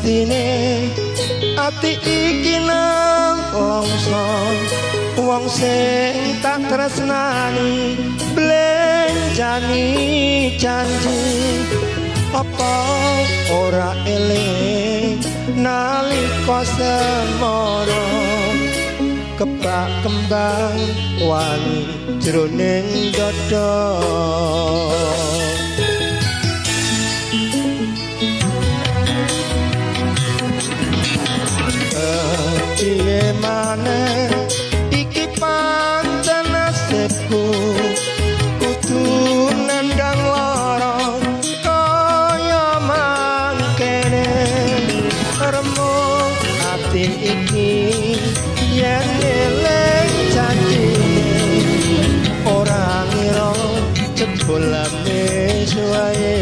mestine ati iki nangsa wong sing tak tresnani blenjani janji apa ora eling nalika semana kebak kembang wangi jroning dada piye maneh iki pancen nasibku kudu nandang lara kaya mangkene remuk ati iki yen eling janjine ora ngira jebulane suwaye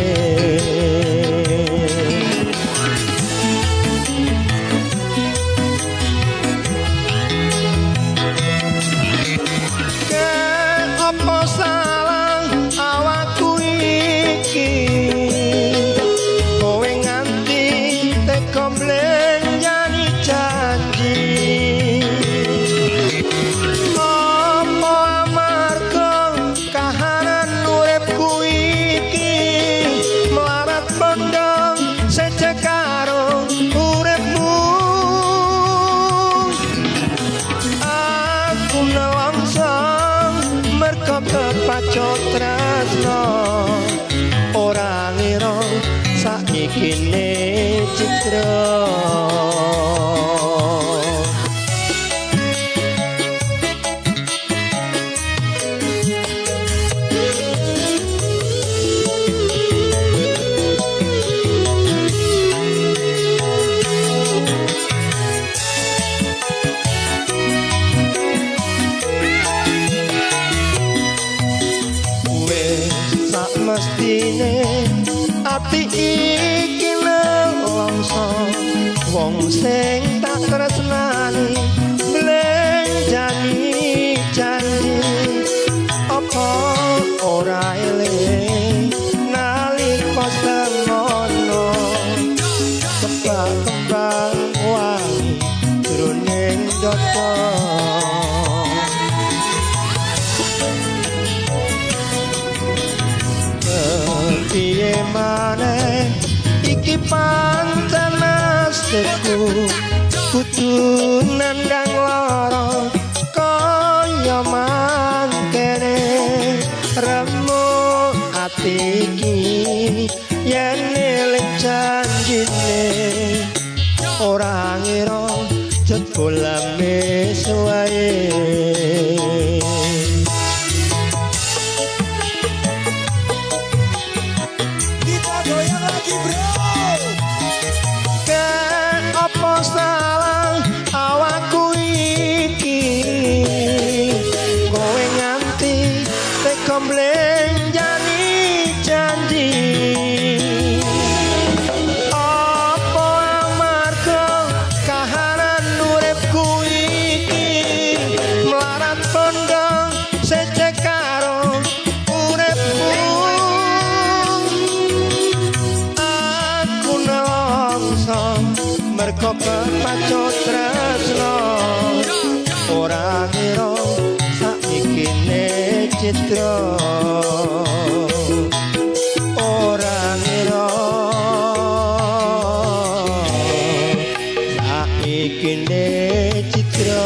kepacut tresno ora ngira saikine citra mestine ati iki nelongso wong sing tak tresnani blenjani janji apa ora eling nalika semono kebak kembang wangi jroning dada piye maneh iki pancen nasibku kudu nandang lara kaya mangkene remuk ati iki yen eling janjine ora ngira jebulane suwaye salah awakku iki kowe nganti teko blenjani janji apa amarga kahanan uripku iki melarat pondong secek karo uripku aku nelongso mergo kepacut tresno ora ngira saikine citra ora ngira saikine citra